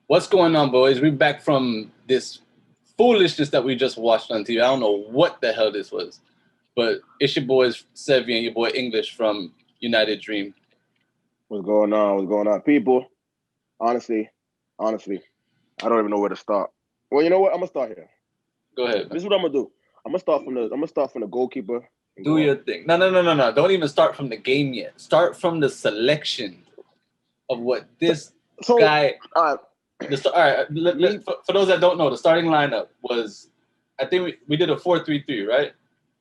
What's going on, boys? We're back from this foolishness that we just watched on TV. I don't know what the hell this was, but it's your boys Sevi and your boy English from Unitedream. What's going on? What's going on, people? Honestly, I don't even know where to start. Well, you know what? I'm gonna start here. Go ahead, man. This is what I'm gonna do. I'm gonna start from the goalkeeper. Do your thing. No. Don't even start from the game yet. Start from the selection of what this So, guy. all right, All right. For those that don't know, the starting lineup was, I think we did a 4-3-3, right?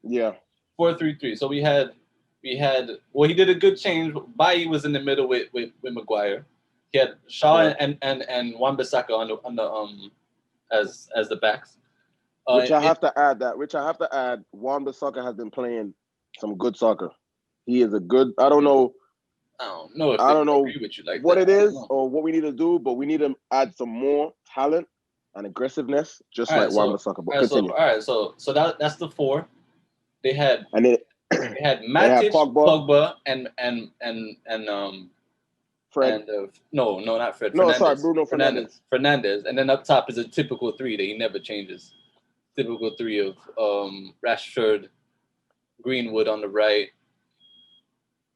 yeah. 4-3-3. So we had. Well, he did a good change. Bailly was in the middle with Maguire. He had Shaw Yeah. and Wan-Bissaka on the as the backs. Which I have to add. Wan-Bissaka has been playing some good soccer. He is a good. I don't know if I I don't know agree with you like what that. it is or what we need to do, but we need to add some more talent and aggressiveness, just All like right, so Wan-Bissaka. But all right, so continue. all right, so that's the four. They had And then they had they have Matic, Pogba, Pogba, and Fred. no, not Fred. No, sorry, Bruno Fernandes. Fernandez, and then up top is a typical three that he never changes. Typical three of Rashford, Greenwood on the right,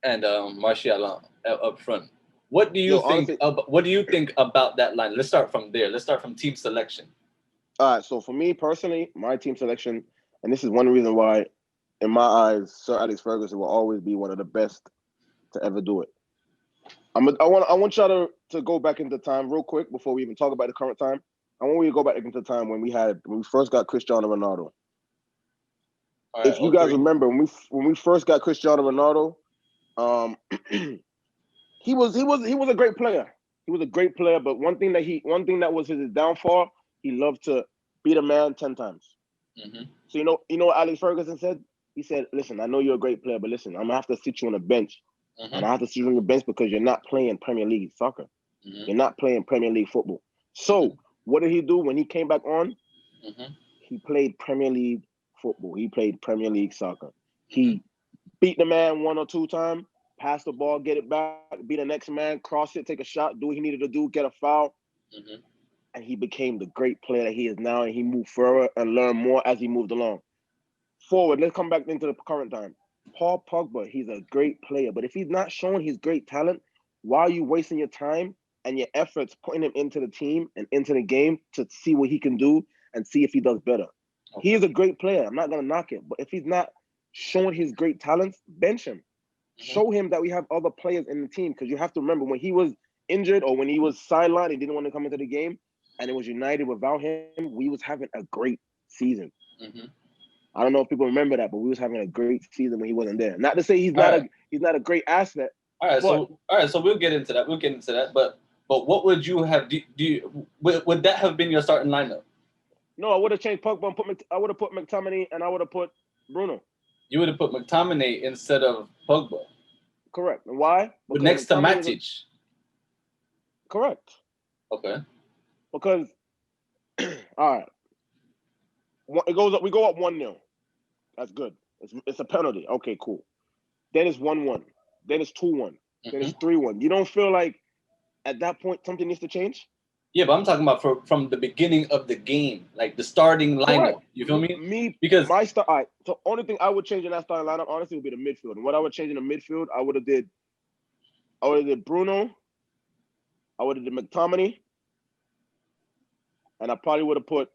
and Martial up front. What do you Yo, think? honestly, What do you think about that line? Let's start from there. Let's start from team selection. all right. So for me personally, my team selection, and this is one reason why, in my eyes, Sir Alex Ferguson will always be one of the best to ever do it. I want y'all to go back into time real quick before we even talk about the current time. I want you to go back into time when we first got Cristiano Ronaldo. All right, If you guys 03. remember when we first got Cristiano Ronaldo, um, he was a great player. He was a great player, but one thing that was his downfall, he loved to beat a man 10 times. Mm-hmm. So you know what Alex Ferguson said? He said, "Listen, I know you're a great player, but listen, I'm gonna have to sit you on the bench, and Mm-hmm. I have to sit you on the bench because you're not playing Premier League soccer. Mm-hmm. You're not playing Premier League football." Mm-hmm. So what did he do when he came back on? Mm-hmm. He played Premier League football. He played Premier League soccer. Mm-hmm. He beat the man one or two times, pass the ball, get it back, beat the next man, cross it, take a shot, do what he needed to do, get a foul, Mm-hmm. and he became the great player that he is now. And he moved further and learned more as he moved along. Forward, let's come back into the current time. Paul Pogba, he's a great player, but if he's not showing his great talent, why are you wasting your time and your efforts putting him into the team and into the game to see what he can do and see if he does better? He Okay. is a great player. I'm not gonna knock it, but if he's not showing his great talents, bench him. Mm-hmm. Show him that we have other players in the team because you have to remember when he was injured or when he was sidelined, he didn't want to come into the game, and it was United without him. We was having a great season. Mm-hmm. I don't know if people remember that, but we was having a great season when he wasn't there. Not to say All right. he's not a great asset, All right. but So we'll get into that. We'll get into that. But what would you have? Do you would that have been your starting lineup? no, I would have changed Pogba and I would have put McTominay and I would have put Bruno. You would have put McTominay instead of Pogba, Correct. And why? but Because next to McTominay is a Matic. correct. Okay. Because all right, it goes up. We go up 1-0. That's good. It's a penalty. Okay, cool. Then it's 1-1. Then it's 2-1. Then Mm-hmm. it's 3-1. You don't feel like at that point something needs to change? Yeah, but I'm talking about from the beginning of the game, like the starting Correct. lineup. You feel me? Me, Because my start. All right. So only thing I would change in that starting lineup, honestly, would be the midfield. And what I would change in the midfield, I would have did Bruno, I would have did McTominay, and I probably would have put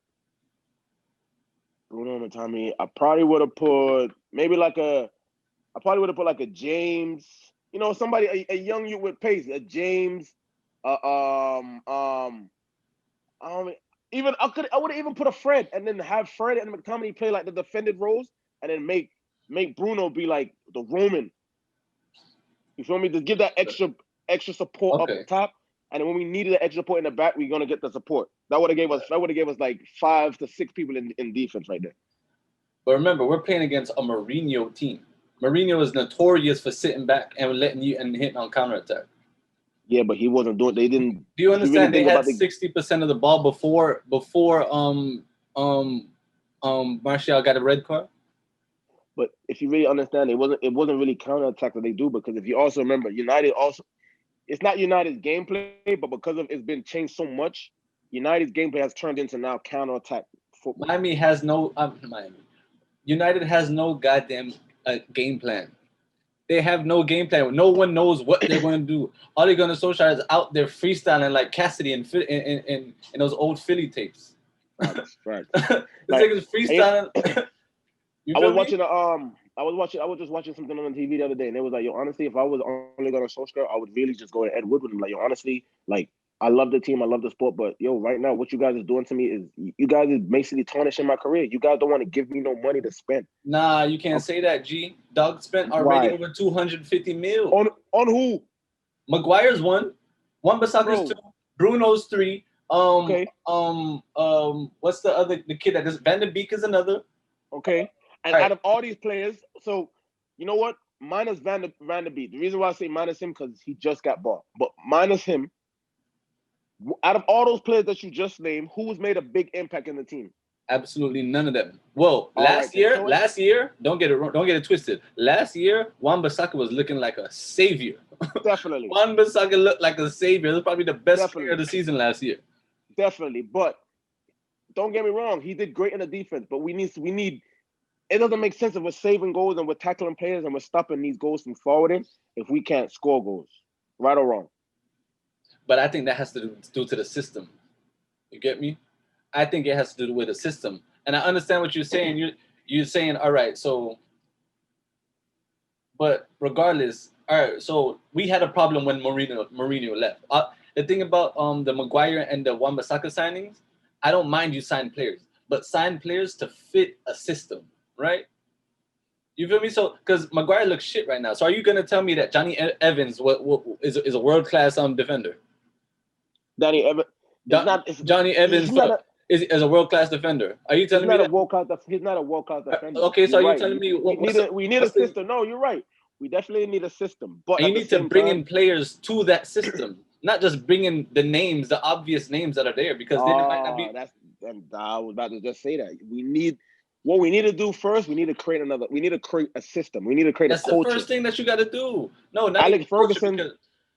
Bruno and McTominay. I probably would have put I probably would have put like a James, somebody a young you with pace, a James, I don't even I would have even put a Fred and then have Fred and McTominay play like the defended roles and then make Bruno be like the Roman. You feel me? To give that extra support up okay, top, and then when we needed the extra support in the back, we're gonna get the support. That would have gave us like 5 to 6 people in defense right there. but remember we're playing against a Mourinho team. Mourinho is notorious for sitting back and letting you and hitting on counterattack. Yeah, but he wasn't doing. They didn't. Do you If you really understand? They think had about the, 60% of the ball before Martial got a red card. but if you really understand, it wasn't really counterattack that they do because if you also remember, United also it's not United's gameplay, but because of it's been changed so much, United's gameplay has turned into now counterattack football. Miami has no Miami. United has no goddamn game plan. They have no game plan. No one knows what they're going to do. All they're going to social is out there freestyling like Cassidy in those old Philly tapes. Facts, facts. This Like, nigga's freestyling. You I feel was me? watching I was just watching something on the TV the other day, and it was like, yo, honestly, if I was only going to Solskjaer, I would really just go to Ed Wood with him. Like, yo, honestly, like, I love the team, I love the sport, but yo, right now, what you guys is doing to me is you guys is basically tarnishing my career. You guys don't want to give me no money to spend. Nah, you can't say that, G. Dog spent already Why? over 250 mil. On who? Maguire's one. Wan-Bissaka's 2. Bruno's 3. Okay. What's the kid that does Van de Beek is another. Okay. And All right. out of all these players, so you know what? Minus Van de Beek. The reason why I say minus him because he just got bought. But minus him, out of all those players that you just named, who has made a big impact in the team? Absolutely none of them. Well, All last right, year, don't get it twisted. Last year, Wan-Bissaka was looking like a savior. Definitely. Wan-Bissaka looked like a savior. It was probably the best player of the season last year. Definitely. But don't get me wrong, he did great in the defense. But we need. It doesn't make sense if we're saving goals and we're tackling players and we're stopping these goals from forwarding if we can't score goals, right or wrong. But I think that has to do to the system. You get me? I think it has to do with the system. And I understand what you're saying. You're saying, all right, so, but regardless, all right, so we had a problem when Mourinho left. The thing about the Maguire and the Wan-Bissaka signings, I don't mind you sign players, but sign players to fit a system, right? You feel me? So, because Maguire looks shit right now. So, are you gonna tell me that Johnny Evans is a world class defender? Johnny Evans is a world class defender. Are you telling me that? He's not a world class defender. Okay, so you're are right. you telling me we need a system? No, you're right. We definitely need a system, but you need to bring in players to that system, not just bring in the names, the obvious names that are there, because then it might not be. I was about to just say that what we need to do first. We need to create a system. We need to create a culture. That's the first thing that you got to do. No, not Alex Ferguson.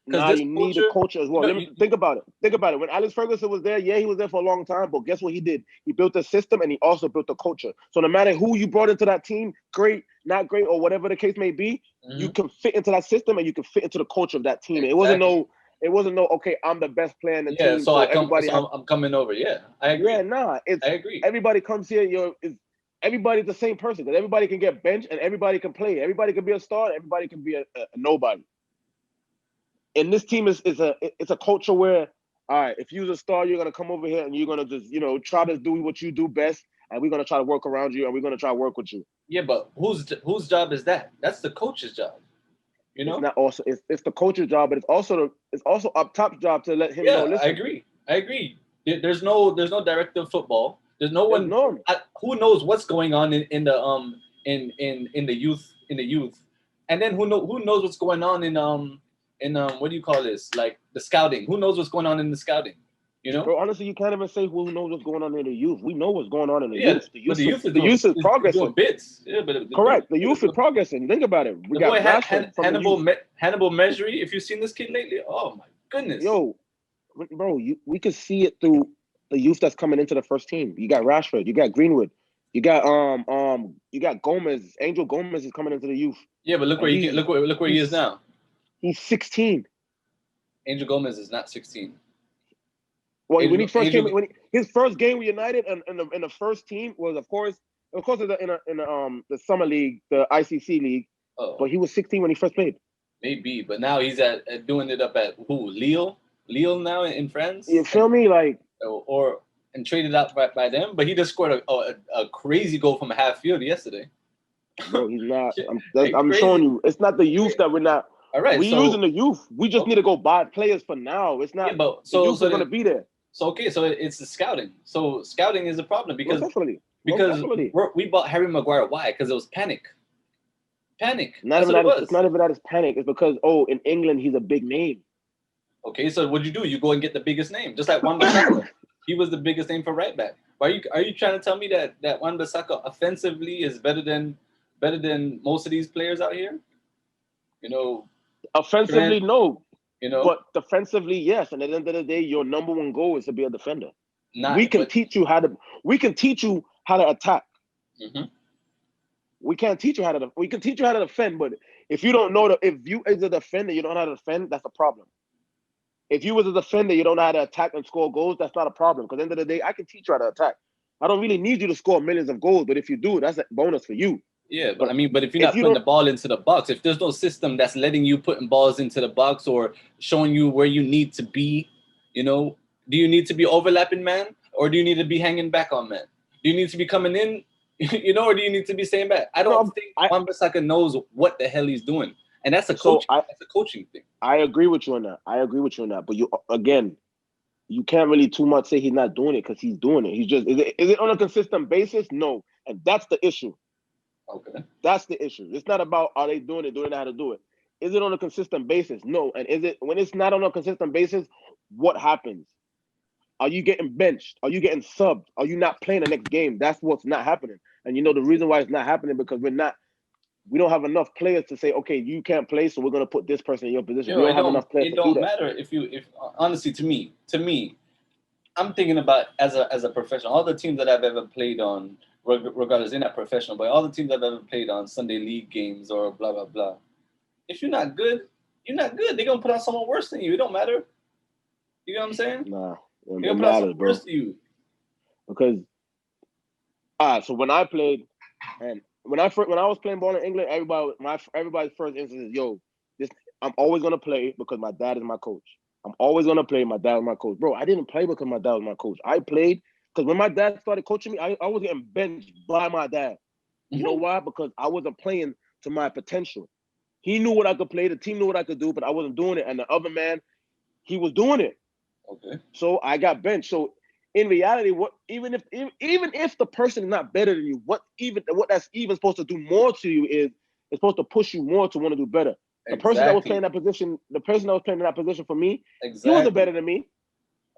Now you need a culture as well. Think about it. When Alex Ferguson was there, yeah, he was there for a long time, but guess what he did? He built a system and he also built a culture. So no matter who you brought into that team, great, not great, or whatever the case may be, you can fit into that system and you can fit into the culture of that team. Exactly. It wasn't no, okay, I'm the best player in the team. Yeah, so I'm coming over. Yeah, I agree. Yeah, I agree. Everybody comes here, everybody's the same person because everybody can get benched and everybody can play. Everybody can be a star. Everybody can be a nobody. And this team is a culture where, all right, if you're a star, you're gonna come over here and you're gonna just try to do what you do best, and we're gonna try to work around you and we're gonna try to work with you. Yeah, but whose job is that? That's the coach's job. It's not also it's the coach's job, but it's also up top's job to let him know. Listen, I agree. There's no director of football. There's no one. Who knows what's going on in the youth, and then who knows what's going on in what do you call this? Like the scouting. Who knows what's going on in the scouting? Bro, honestly, you can't even say who knows what's going on in the youth. We know what's going on in the youth. The youth is progressing. Doing bits. Yeah, correct. The youth is progressing. Think about it. We got Hannibal Mejri. If you've seen this kid lately, oh my goodness. Yo, bro, we could see it through the youth that's coming into the first team. You got Rashford. You got Greenwood. You got Gomez. Angel Gomez is coming into the youth. Yeah, but look where he is now. He's 16. Angel Gomez is not 16. Well, when he first came, his first game with United and in the first team was, of course, in the summer league, the ICC league. Oh. But he was 16 when he first played. Maybe, but now he's at doing it up at who? Lille now in France. You feel me? Like and traded out by them, but he just scored a crazy goal from a half field yesterday. Bro, he's not. I'm showing you, it's not the youth that we're not. All right, we're using the youth. We just need to go buy players for now. It's not. Yeah, but the youth are going to be there. So it's the scouting. So scouting is a problem because we bought Harry Maguire. Why? Because it was panic. It's not even that it's panic. It's because in England he's a big name. Okay, so what'd you do? You go and get the biggest name, just like Wan-Bissaka. He was the biggest name for right back. Are you trying to tell me that Wan-Bissaka offensively is better than most of these players out here? Offensively, no. But defensively, yes. And at the end of the day, your number one goal is to be a defender. Not, We can but teach you how to. We can teach you how to attack. hmm We can't teach you how to. We can teach you how to defend, but if you don't know if you as a defender you don't know how to defend, that's a problem. If you was a defender, you don't know how to attack and score goals, that's not a problem. Because at the end of the day, I can teach you how to attack. I don't really need you to score millions of goals, but if you do, that's a bonus for you. yeah, but But I mean, but if you're if not you putting the don't, ball into the box, if there's no system that's letting you putting balls into the box or showing you where you need to be, you know, do you need to be overlapping man or do you need to be hanging back on man? Do you need to be coming in, or do you need to be staying back? I don't no, think I Wan-Bissaka knows what the hell he's doing, and that's a so coaching that's a coaching thing. I agree with you on that. I agree with you on that. But you again, you can't really too much say he's not doing it because he's doing it. He's just is it on a consistent basis? No, and that's the issue. Okay. That's the issue. It's not about are they doing it, do they know how to do it. Is it on a consistent basis? No. And is it when it's not on a consistent basis, what happens? Are you getting benched? Are you getting subbed? Are you not playing the next game? That's what's not happening. And you know the reason why it's not happening because we don't have enough players to say, okay, you can't play, so we're gonna put this person in your position. We Yo, don't have enough players it to do don't that. matter if honestly to me, I'm thinking about as a professional. All the teams that I've ever played on, regardless, they're not professional, but all the teams I've ever played on Sunday league games or blah blah blah. If you're not good, you're not good. They're gonna put on someone worse than you. It don't matter. You know what I'm saying? Nah, They're it gonna put on matters, someone worse bro. than you. Because so when I played and when I was playing ball in England, everybody's first instinct is, yo, this I'm always gonna play because my dad is my coach. I'm always gonna play. My dad is my coach, bro. I didn't play because my dad was my coach. I played because when my dad started coaching me, I was getting benched by my dad. You know Hmm why? Because I wasn't playing to my potential. He knew what I could play. The team knew what I could do, but I wasn't doing it. And the other man, he was doing it. Okay. So I got benched. So in reality, what even if the person is not better than you, what that's even supposed to do more to you is it's supposed to push you more to want to do better. The person that was playing Exactly. that position, the person that was playing in that position for me, he wasn't Exactly. better than me.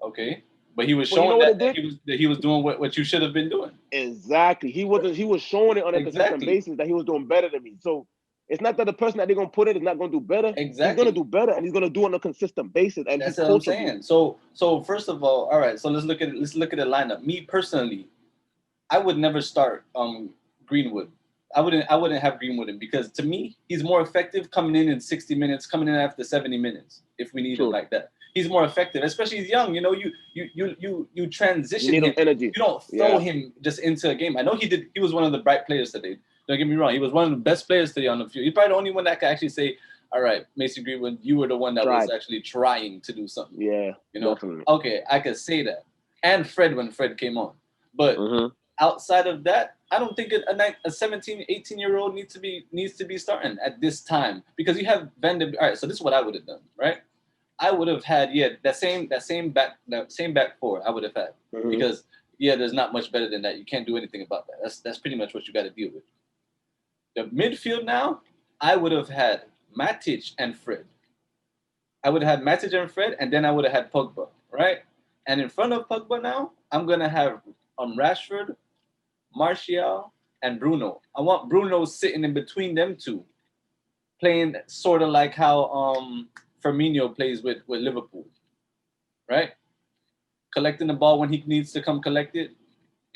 Okay. But he was But you know showing what that, it that did? he was doing what you should have been doing. Exactly. He was showing it on a consistent Exactly. basis that he was doing better than me. So it's not that the person that they're gonna put in is not gonna do better. He's gonna Exactly. do better and he's gonna do it on a consistent basis and he's That's what I'm coachable. saying. So first of all right. So let's look at the lineup. Me personally, I would never start Greenwood. I wouldn't have Greenwood in because to me he's more effective coming in 60 minutes, coming in after 70 minutes if we need him True. like that. He's more effective, especially he's young. You You transition need him. him energy. You don't throw Yeah. him just into a game. I know he did. He was one of the bright players today. Don't get me wrong. He was one of the best players today on the field. He's probably the only one that can actually say, "All right, Mason Greenwood, you were the one that was Tried. actually trying to do something." Yeah, definitely. Okay, I could say that. And Fred when Fred came on, but Mm-hmm. outside of that, I don't think a 17, 18-year-old needs to be starting at this time because you have Van de. All right, so this is what I would have done, right? I would have had that same back four I would have had Mm-hmm. because there's not much better than that. You can't do anything about that. That's pretty much what you got to deal with. The midfield now, I would have had Matic and Fred. I would have had Matic and Fred, and then I would have had Pogba, right? And in front of Pogba now, I'm gonna have Rashford, Martial, and Bruno. I want Bruno sitting in between them two, playing sort of like how Firmino plays with Liverpool, right? Collecting the ball when he needs to come collect it,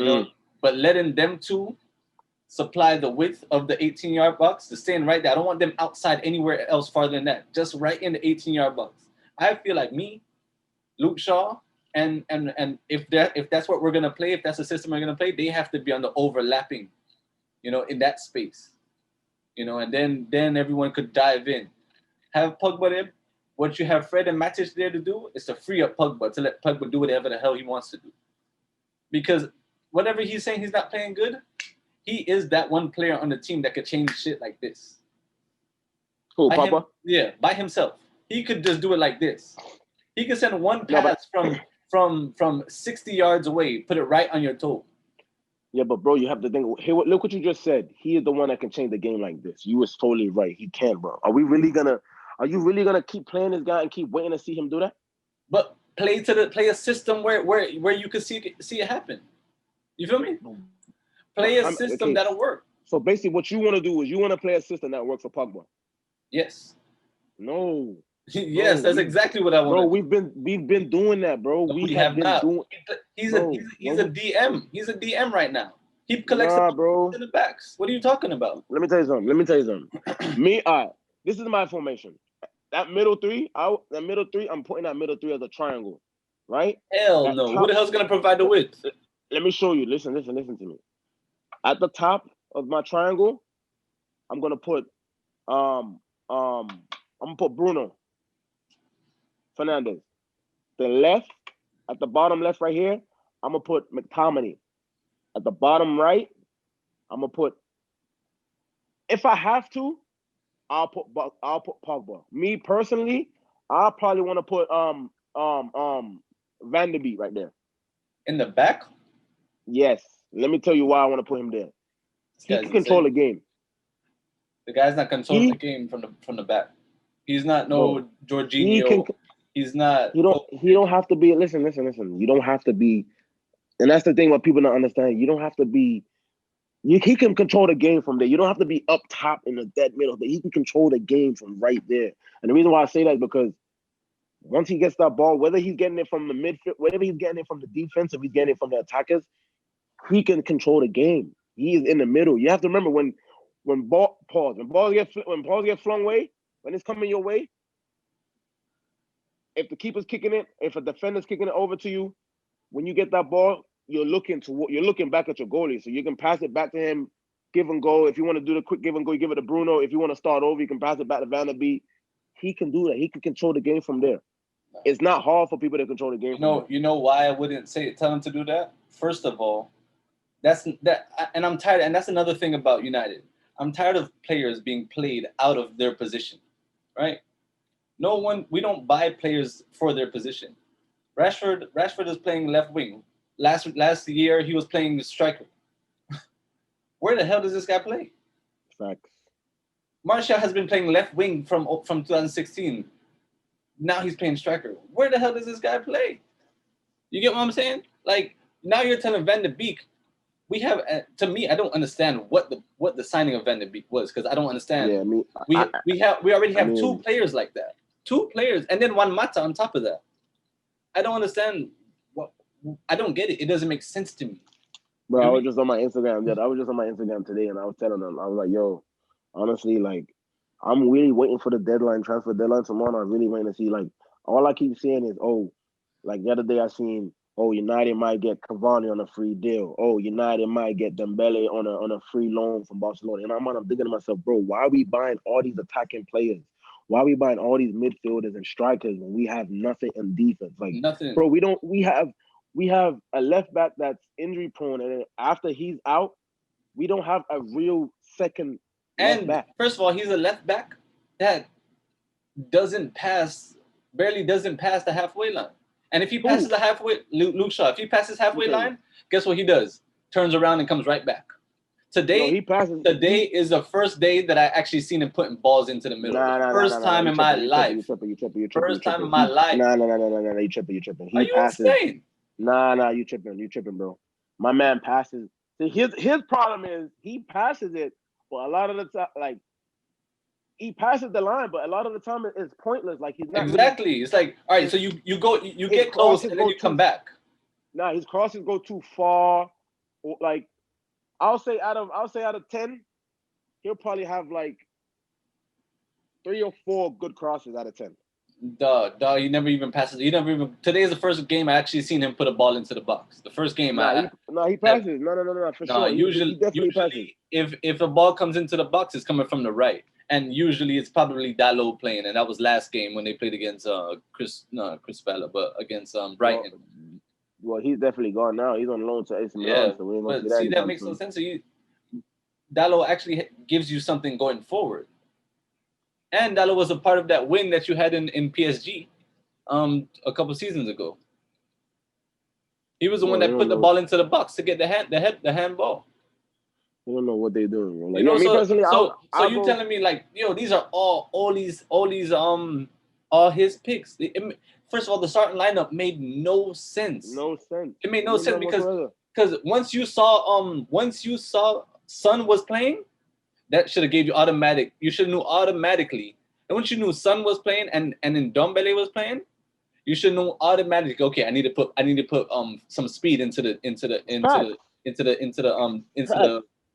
Mm. but letting them two supply the width of the 18-yard box to staying right there. I don't want them outside anywhere else farther than that. Just right in the 18-yard box. I feel like me, Luke Shaw, and if that's what we're gonna play, if that's the system we're gonna play, they have to be on the overlapping, in that space, and then everyone could dive in. Have Pogba there. What you have Fred and Matic there to do is to free up Pogba to let Pogba do whatever the hell he wants to do. Because whatever he's saying he's not playing good, he is that one player on the team that could change shit like this. Who, By him, Papa? yeah, by himself. He could just do it like this. He could send one No, but pass from 60 yards away, put it right on your toe. yeah, but bro, you have to think. Hey, look what you just said. He is the one that can change the game like this. You was totally right. He can, bro. Are you really gonna keep playing this guy and keep waiting to see him do that? But play a system where you could see it happen. You feel me? But Play a how? system Okay. that'll work. So basically, what you want to do is you want to play a system that works for Pogba. Yes. No, bro. Yes, that's exactly what I want to do. We've been doing that, bro. No, We we have have been not. doing. He's a bro. he's a DM. He's a DM right now. He collects the Nah, bro. in the backs. What are you talking about? Let me tell you something. Me, this is my formation. That middle three, I'm putting that middle three as a triangle, right? Hell That no. Who top. the hell's gonna provide the width? Let me show you. Listen to me. At the top of my triangle, I'm gonna put I'm gonna put Bruno Fernandez. The left, at the bottom left right here, I'm gonna put McTominay. At the bottom right, I'm gonna put. If I have to, I'll put Pogba. Me personally, I probably want to put Van der Beek right there. In the back? Yes. Let me tell you why I want to put him there. This He guy's can control the insane. game. The guy's not controlling the He, game from the back. He's not bro, no he can. Jorginho. He's not. He don't have to be. Listen. You don't have to be. And that's the thing what people don't understand. You don't have to be. He can control the game from there. You don't have to be up top in the dead middle, but he can control the game from right there. And the reason why I say that is because once he gets that ball, whether he's getting it from the midfield, whether he's getting it from the defense, or he's getting it from the attackers, he can control the game. He is in the middle. You have to remember when balls get flung away, when it's coming your way, if the keeper's kicking it, if a defender's kicking it over to you, when you get that ball, you're looking back at your goalie, so you can pass it back to him, give and go. If you want to do the quick give and go, you give it to Bruno. If you want to start over, you can pass it back to Van der Beek. He can do that. He can control the game from there. It's not hard for people to control the game. You know why I wouldn't tell him to do that? First of all, and I'm tired. And that's another thing about United. I'm tired of players being played out of their position, right? We don't buy players for their position. Rashford is playing left wing. Last year he was playing striker. Where the hell does this guy play? Facts. Martial has been playing left wing from 2016. Now he's playing striker. Where the hell does this guy play? You get what I'm saying? Like now you're telling Van der Beek. We have to me, I don't understand what the signing of Van der Beek was because I don't understand. Yeah, we already have two players like that, two players, and then Juan Mata on top of that. I don't understand. I don't get it. It doesn't make sense to me. Bro, I was just on my Instagram. Yeah, I was just on my Instagram today, and I was telling them, I was like, "Yo, honestly, like, I'm really waiting for the transfer deadline tomorrow. I'm really waiting to see. Like, all I keep seeing is, like the other day I seen, United might get Cavani on a free deal. United might get Dembele on a free loan from Barcelona. And I'm thinking to myself, bro, why are we buying all these attacking players? Why are we buying all these midfielders and strikers when we have nothing in defense? Like, nothing. Bro, we have a left back that's injury prone, and after he's out, we don't have a real second left back. First of all, he's a left back that barely doesn't pass the halfway line. And if he passes the halfway, Luke Shaw, if he passes halfway line, guess what he does? Turns around and comes right back. Today is the first day that I actually seen him putting balls into the middle. First time in my life. First time in my life. No, you tripping. Are you insane? Nah, you tripping, bro. My man passes. See, his problem is he passes it, but a lot of the time, like, he passes the line, but a lot of the time it's pointless. Like he's not exactly. Really, it's like, all right, so you get close and then you come back. Nah, his crosses go too far. Like I'll say out of 10, he'll probably have like 3 or 4 good crosses out of 10. Duh, he never even passes. Today is the first game I actually seen him put a ball into the box. The first game he passes. No, for sure. Usually, he definitely passes. If a ball comes into the box, it's coming from the right. And usually it's probably Dalot playing, and that was last game when they played against Chris Vela, but against Brighton. Well, he's definitely gone now. He's on loan to AC Milan, so we ain't gonna see that. That makes no sense. So Dalot actually gives you something going forward, and Dalot was a part of that win that you had in PSG, a couple seasons ago. He was the one that put the ball into the box to get the handball. I don't know what they're doing. Like, me personally, so you telling me like, these are all his picks. First of all, the starting lineup made no sense. It made no sense because once you saw Son was playing, that should have gave you automatic. You should have knew automatically. And once you knew Son was playing and then Ndombele was playing, You should know automatically. Okay, I need to put some speed into Facts.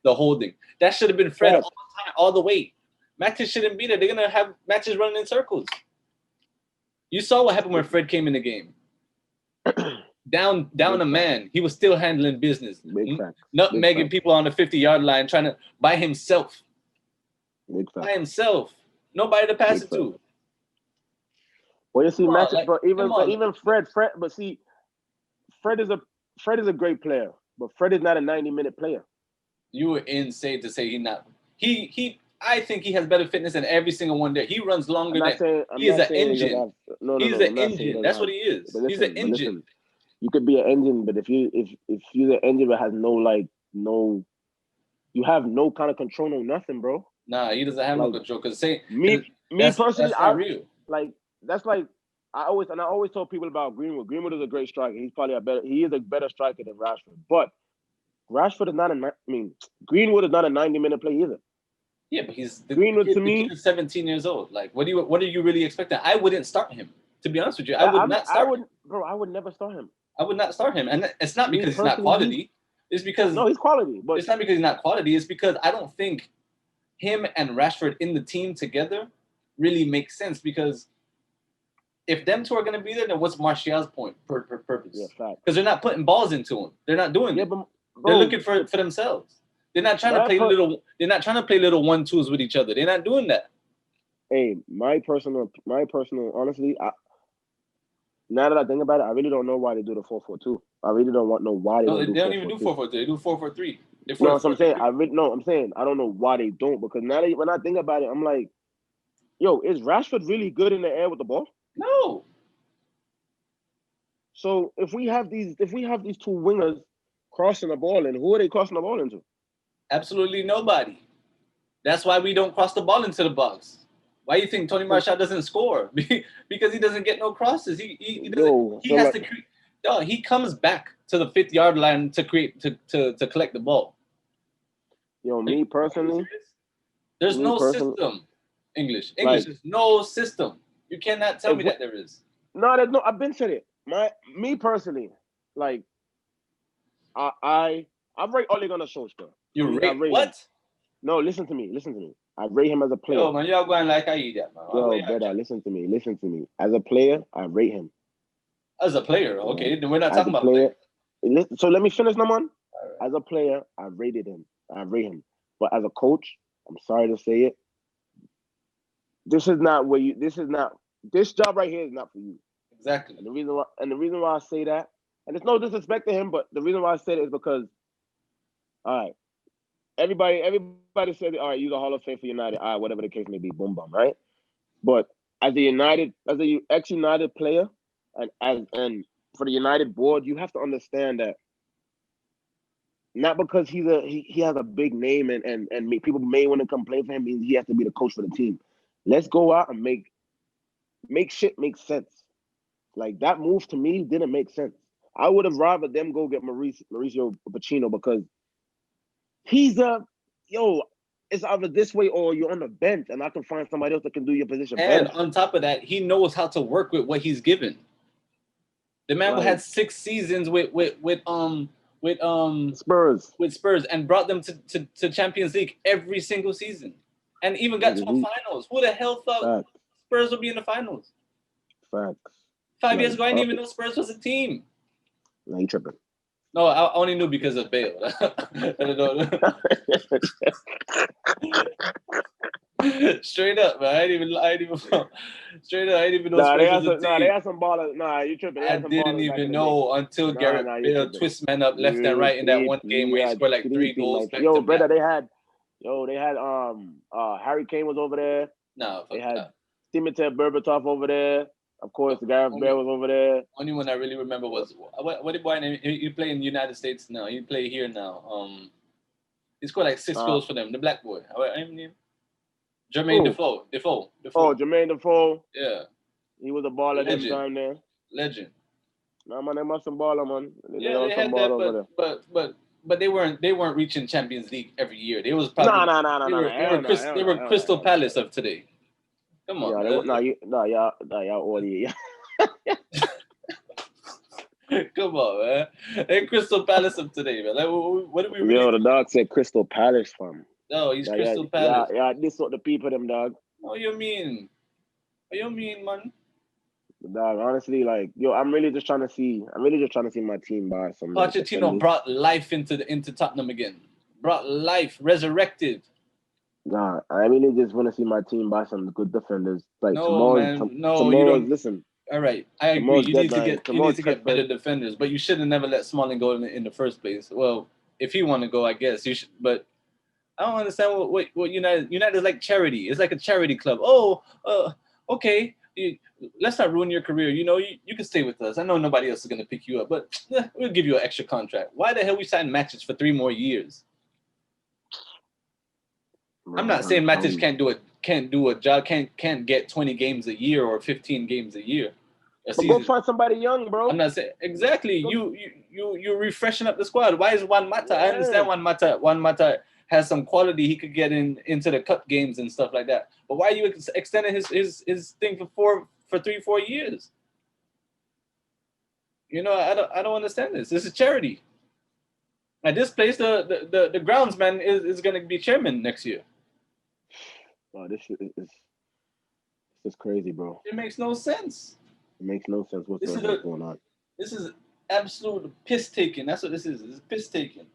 the holding. That should have been Fred all Facts. the time, all the way. Matches shouldn't be there. They're gonna have matches running in circles. You saw what happened when Fred came in the game. Down a man, he was still handling business. Big facts. Nutmegging people on the 50-yard line, trying to by himself. Big facts. By himself. Nobody to pass it to. Well, you see matches, but even Fred, but see, Fred is a great player, but Fred is not a 90-minute player. You were insane to say he's not. I think he has better fitness than every single one there. He runs longer than. He's an engine. He's an engine. That's what he is. He's an engine. You could be an engine, but if you're an engine that has you have no kind of control, no nothing, bro. Nah, he doesn't have no control. Because me personally, that's like I always tell people about Greenwood. Greenwood is a great striker. He is a better striker than Rashford. But Rashford is not Greenwood is not a 90-minute play either. Yeah, but Greenwood to me is 17 years old. Like, what are you really expecting? I wouldn't start him. To be honest with you, I would not start him. Bro, I would never start him. I would not start him, and it's not because he's not quality. It's because he's quality, but it's not because he's not quality. It's because I don't think him and Rashford in the team together really makes sense. Because if them two are going to be there, then what's Martial's point purpose? Yeah, fact. Because they're not putting balls into him. They're not doing it. But, they're looking for themselves. They're not trying to play little. They're not trying to play little 1-2s with each other. They're not doing that. Hey, my personal, honestly, now that I think about it, I really don't know why they do the 4-4-2. I really don't know why they don't do 4-4-2. They don't even do 4-4-2. They do 4-4-3. No, that's what I'm saying. I'm saying I don't know why they don't, because now when I think about it, I'm like, yo, is Rashford really good in the air with the ball? No. So if we have these two wingers crossing the ball, and who are they crossing the ball into? Absolutely nobody. That's why we don't cross the ball into the box. Why do you think Tony Martial doesn't score? Because he doesn't get no crosses. He has to create. No, he comes back to the 50-yard line to collect the ball. Yo, me personally, there's no system. English, there's no system. You cannot tell me that there is. No, there's no. I've been said it. Me personally, like, I rate Ole Gunnar Solskjaer. You rate what? No, listen to me. I rate him as a player. Yo, man, y'all going like I eat that, man. Yo, brother, listen to me. As a player, I rate him. As a player, okay. Then we're not talking about player. So let me finish, Naman. Right. As a player, I rate him. But as a coach, I'm sorry to say it. This job right here is not for you. Exactly. And the reason why I say that, and it's no disrespect to him, but the reason why I say it is because, all right, everybody said, all right, you're the Hall of Fame for United, all right, whatever the case may be, boom, boom, right? But as a ex-United player, and for the United board, you have to understand that not because he has a big name and people may want to come play for him means he has to be the coach for the team. Let's go out and make shit make sense. Like, that move to me didn't make sense. I would have rather them go get Mauricio Pochettino, because it's either this way or you're on the bench and I can find somebody else that can do your position better. And on top of that, he knows how to work with what he's given. The man had 6 seasons with Spurs and brought them to Champions League every single season, and even got to a finals. Who the hell thought Spurs would be in the finals? Facts. 5 years ago, I didn't even know Spurs was a team. No, you tripping. No, I only knew because of Bale. I don't know. Straight up, man. I didn't even straight up, I didn't even know Spurs was a team. They had some ballers. Nah, you tripping. I didn't even know until Gareth Bale twist man up left and right in that one game where he scored like 3 goals. Yo, brother, they had Harry Kane was over there. No, they had Dimitar Berbatov over there. Of course, Gareth Bale was over there. Only one I really remember was what did boy name? He play in the United States now. He play here now. He scored like 6 goals for them. The black boy. What name? Jermaine Defoe. Oh, Jermaine Defoe. Yeah. He was a baller this time there. Legend. Nah, man, they must have baller, man. They had that, but they weren't reaching Champions League every year. They was probably they were Crystal Palace of today. Come on. Y'all OLE. Come on, man. Hey, Crystal Palace up today, man. Like, what do we really Yo, the do? dog said Crystal Palace, fam. No, he's Yeah, yeah, Crystal yeah, Palace. yeah. This what the people them, dog. What you mean? What you mean, man? Dog, honestly, like, yo, I'm really just trying to see. I'm really just trying to see my team buy some little Pochettino defenders. brought life into Tottenham again. Brought life, resurrected. Nah, I really just want to see my team buy some good defenders. Like No, man. No, you tomorrow's. don't. Listen, All right, I agree. tomorrow's You need to deadline. get you need Tomorrow's to get better Tretford. defenders, but you should have never let Smalling go in the first place. Well, if he want to go, I guess you should. But I don't understand what United is like charity. It's like a charity club. Oh, okay. Let's not ruin your career. You can stay with us. I know nobody else is gonna pick you up, but we'll give you an extra contract. Why the hell we sign Matches for 3 more years? I'm Bro, not saying I'm Matches telling you. can't do a job, can't get 20 games a year or 15 games a year, a But go season. find somebody young, bro. I'm not saying exactly. Go, You're refreshing up the squad. Why is Juan Mata? I yeah. understand Juan Mata has some quality. He could get into the cup games and stuff like that. But why are you extending his thing for 3-4 years? I don't understand this. This is charity. At this place, the groundsman is going to be chairman next year. Oh, this shit is just crazy, bro. It makes no sense. It makes no sense This is whatsoever a what's going on. this is absolute piss taking. That's what this is. It's piss taking.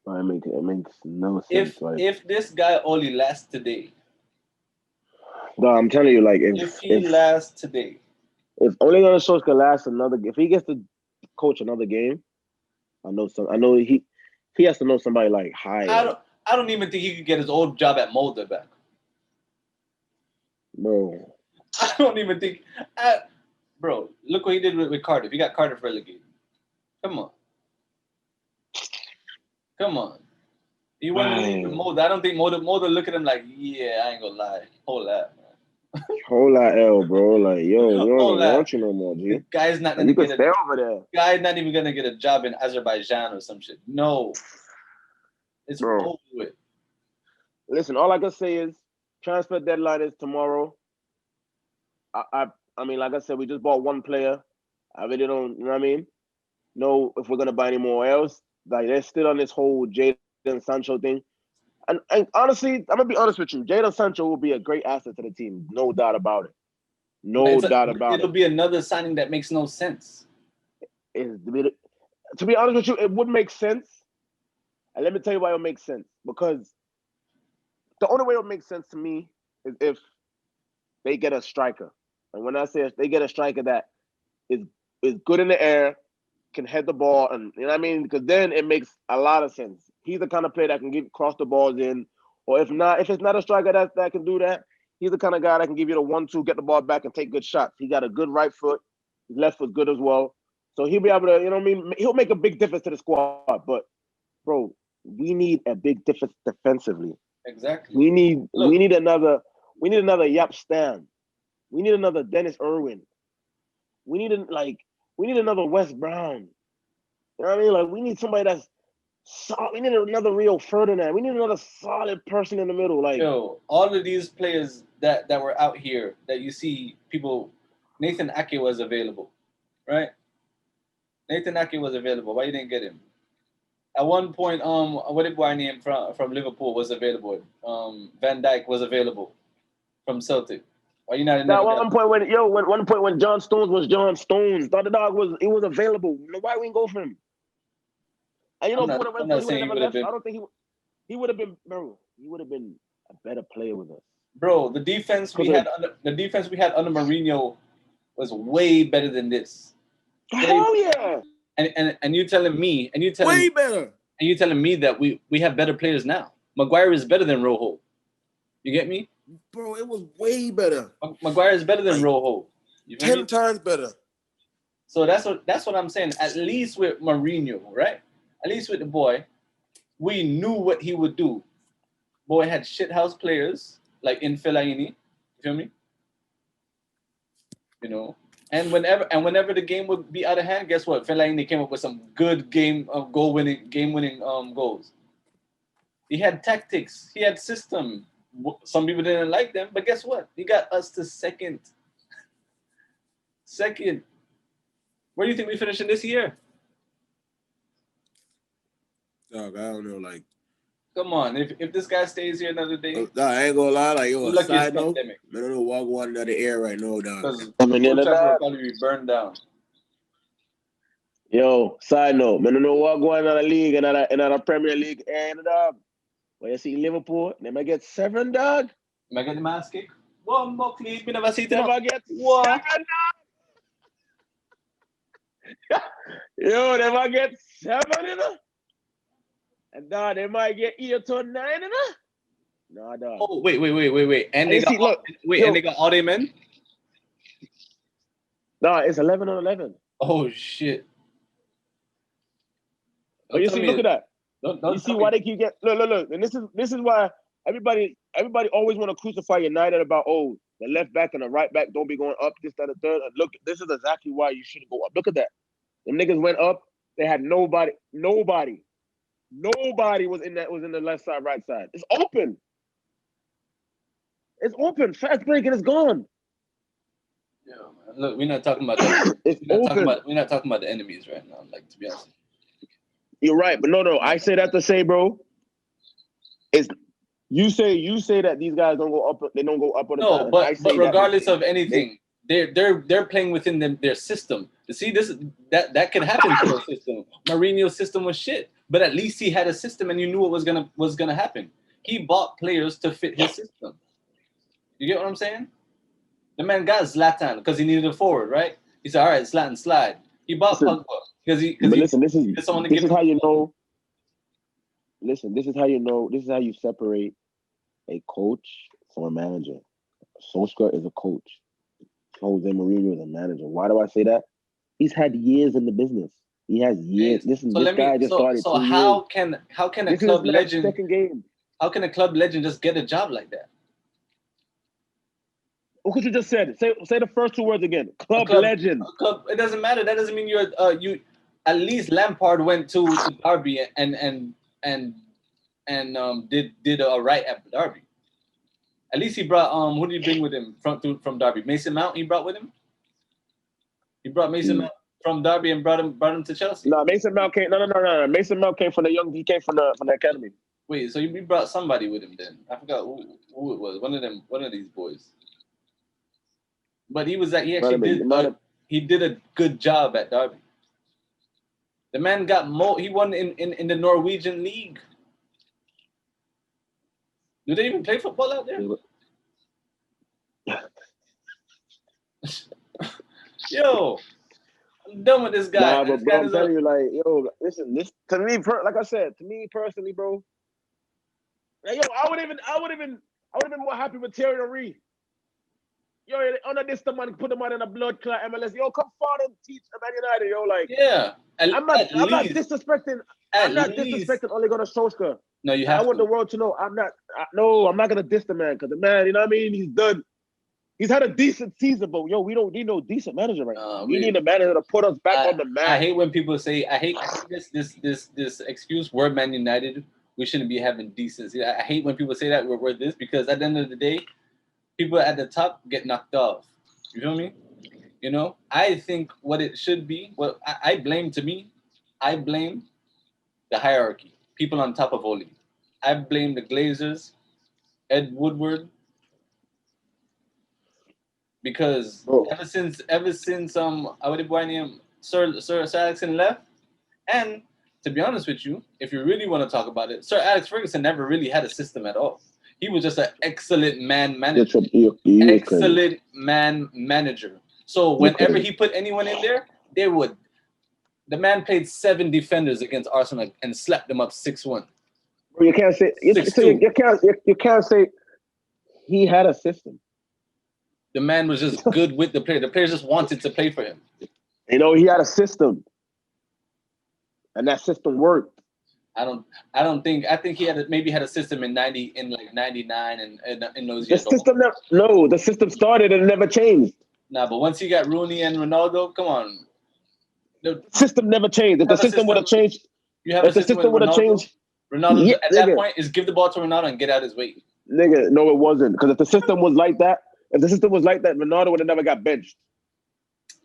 It makes no sense. If Like, if this guy only lasts today, no, I'm telling you, like, if he lasts today, if Ole Gunnar Solskjaer lasts another, if he gets to coach another game, I know he has to know somebody like high, I like, don't even think he could get his old job at Molde back. bro. I don't even think. Bro, look what he did with Cardiff. He got Cardiff relegated. Come on. Come on. He went to leave Man, Molde. I don't think Molde look at him like, yeah, I ain't gonna lie. Hold that, man. whole lot L, bro. Like, yo, we don't Hold even that. want you no more, The G. guy's not Like, gonna you could get stay over there, not even gonna get a job in Azerbaijan or some shit. No. It's bro. over with. Listen, all I can say is transfer deadline is tomorrow. I mean, like I said, we just bought one player. I really don't, you know what I mean? Know if we're gonna buy any more else. Like, they're still on this whole Jadon Sancho thing. And honestly, I'm gonna be honest with you. Jadon Sancho will be a great asset to the team, no doubt about it. No doubt about It'll it. be another signing that makes no sense. To be honest with you, it would make sense. And let me tell you why it makes sense. Because the only way it would make sense to me is if they get a striker. And when I say they get a striker that is good in the air, can head the ball, and you know what I mean? Because then it makes a lot of sense. He's the kind of player that can cross the balls in, or if it's not a striker that can do that, he's the kind of guy that can give you the 1-2, get the ball back, and take good shots. He got a good right foot. His left foot's good as well. So he'll be able to, you know what I mean? He'll make a big difference to the squad. But bro, we need a big difference defensively. Exactly. We need another Yap Stam. We need another Dennis Irwin. We need another Wes Brown. You know what I mean? Like, we need somebody that's solid. We need another Rio Ferdinand. We need another solid person in the middle. Like, all of these players that were out here that you see people, Nathan Ake was available, right? Nathan Ake was available. Why you didn't get him? At one point, what did I name from Liverpool was available? Van Dijk was available from Celtic. Why you not that never got? one point when John Stones was John Stones, thought the dog was available. Why we didn't go for him? And if he would have I'm went for, not he would have saying he never would have left. been. I don't think he would have been, bro. He would have been a better player with us. Bro, the defense we had under Mourinho was way better than this. Hell yeah! And you telling me Way better. and you telling me that we have better players now. Maguire is better than Rojo. You get me? Bro, it was way better. Maguire is better than Rojo. 10 times better. So that's what I'm saying. At least with Mourinho, right? At least with the boy, we knew what he would do. Boy had shithouse players like in Fellaini. You feel me? And whenever the game would be out of hand, guess what? Fellaini came up with some good game winning goals. He had tactics. He had system. Some people didn't like them, but guess what? He got us to second. Where do you think we finishing this year? Dog, I don't know. Like, come on. If this guy stays here another day, dog, I ain't gonna lie. Like, yo, a side note, pandemic. I don't know walk one another air right now, dog. Because will probably be burned down. Yo, side note, man, I know what going on in the league and another Premier League and dog. When you see Liverpool, they might get 7, dog. Might get the mask kick. One more please. We never see They them. might get 7, dog. Yo, they might get 7, you know? And dog, they might get 8 to 9, you know? Nah, dog. Oh, wait. And they got and they got all they men? Nah, it's 11 on 11. Oh shit. Oh, you see, look at that. You see why they keep getting look. And this is why everybody always want to crucify United about the left back and the right back don't be going up, this, that, and third. And look, this is exactly why you shouldn't go up. Look at that. The niggas went up, they had nobody was in the left side, right side. It's open. It's open. Fast break and it's gone. Yeah, man. Look, we're not talking about that. We're not talking about the enemies right now, like, to be honest. You're right, but no. I say that to say, bro, is you say that these guys don't go up. They don't go up on the no, but regardless of anything, they're playing within their system. You see, that can happen to their system. Mourinho's system was shit, but at least he had a system, and you knew what was gonna happen. He bought players to fit his system. You get what I'm saying? The man got Zlatan because he needed a forward, right? He said, "All right, Zlatan, slide." He bought Pogba because he. Listen, this is how you know. Listen, this is how you know. This is how you separate a coach from a manager. Solskjaer is a coach. Jose Mourinho is a manager. Why do I say that? He's had years in the business. He has years. This guy just started. So how can a club legend? Second game. How can a club legend just get a job like that? Look what you just said. Say the first 2 words again. Club legend. It doesn't matter. That doesn't mean you're you. At least Lampard went to Derby and did a right at Derby. At least he brought who did he bring with him from Derby? Mason Mount. He brought with him. He brought Mason Mount from Derby and brought him to Chelsea. No, Mason Mount came. No. Mason Mount came from the young. He came from the academy. Wait, so you brought somebody with him then? I forgot who it was. One of these boys. But he he did a good job at Derby. The man got he won in the Norwegian league. Do they even play football out there? Yo, I'm done with this guy. Nah, but bro, I'm telling you, like, yo, listen, this to me, like I said, to me personally, bro. Like, yo, I would have been more happy with Thierry Henry. Yo, under this the man put him on in a blood clot MLS. Yo, come forward and teach Man United. Yo, like, yeah. I'm not disrespecting. I'm not disrespecting Ole Gunnar Solskjaer. No, you have. I want the world to know. I'm not gonna diss the man because the man, you know what I mean. He's done. He's had a decent season, but yo, we don't need no decent manager right now. We need a manager to put us back on the map. I hate when people say I hate this excuse. We're Man United. We shouldn't be having decency. I hate when people say that we're this because at the end of the day, people at the top get knocked off. You feel me? You know, I think what it should be. Well, I blame the hierarchy. People on top of OLE. I blame the Glazers, Ed Woodward. Because ever since Sir Alex left, and to be honest with you, if you really want to talk about it, Sir Alex Ferguson never really had a system at all. He was just an excellent man manager. Excellent man manager. So whenever he put anyone in there, they would. The man played 7 defenders against Arsenal and slapped them up 6-1. You can't say you can't say he had a system. The man was just good with the player. The players just wanted to play for him. You know, he had a system, and that system worked. I think he maybe had a system in 99 and in those years. The system started and never changed. Nah, but once he got Rooney and Ronaldo, come on. The system never changed. If the system would have changed, the system would have changed. Ronaldo at that point is give the ball to Ronaldo and get out his way. Nigga, no, it wasn't. Because if the system was like that, Ronaldo would have never got benched.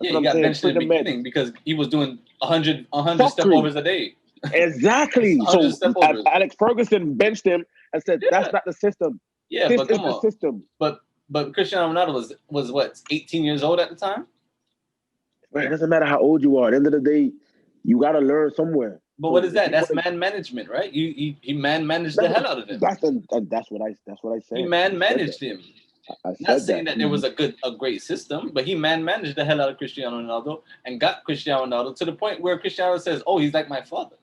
Yeah, what he I'm got saying. benched in the Freaking meds. beginning because he was doing 100 step Fuckery. overs a day. Exactly. 100 So step overs. Alex Ferguson benched him and said, Yeah, "That's not the system. yeah, This but is come the on. system." But Cristiano Ronaldo was what 18 years old at the time. Right. It doesn't matter how old you are. At the end of the day, you got to learn somewhere. But what So is if that? you That's want to, man management, right? He man managed the hell out of him. that's what I He said. man I said that. managed him. I Not said saying that. that there was a great system, but he man managed the hell out of Cristiano Ronaldo and got Cristiano Ronaldo to the point where Cristiano says, "Oh, he's like my father."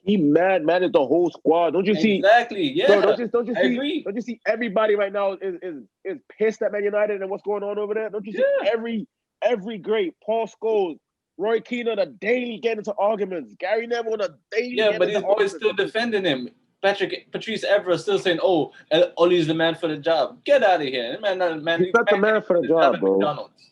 He managed the whole squad. Don't you see, Exactly. bro? Yeah, I See? agree. Don't you see everybody right now is pissed at Man United and what's going on over there? Don't you see Yeah. every great Paul Scholes, Roy Keane on a daily get into arguments, Gary Neville on a daily Yeah, get but into his boys arguments. still defending him. Patrice Evra still saying, "Oh, Ollie's the man for the job." Get out of here, man! He's not the man for the job, at bro. McDonald's.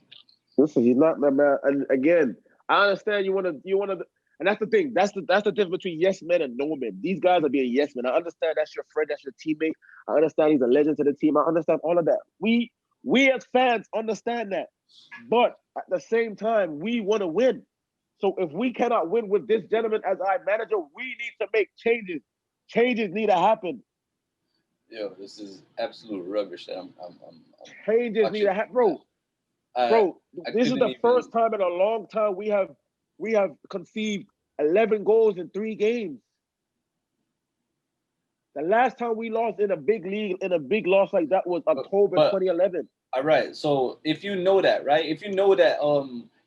Listen, he's not the man. And again, I understand you want to, and that's the thing. That's the difference between yes men and no men. These guys are being yes men. I understand that's your friend, that's your teammate. I understand he's a legend to the team. I understand all of that. We as fans understand that, but at the same time, we want to win. So if we cannot win with this gentleman as our manager, we need to make changes. Changes need to happen. Yo, this is absolute rubbish. I'm Changes need to happen, bro. Bro, this is the first time in a long time we have conceived 11 goals in 3 games. The last time we lost in a big league, in a big loss like that was October 2011. All right. So if you know that, right? If you know that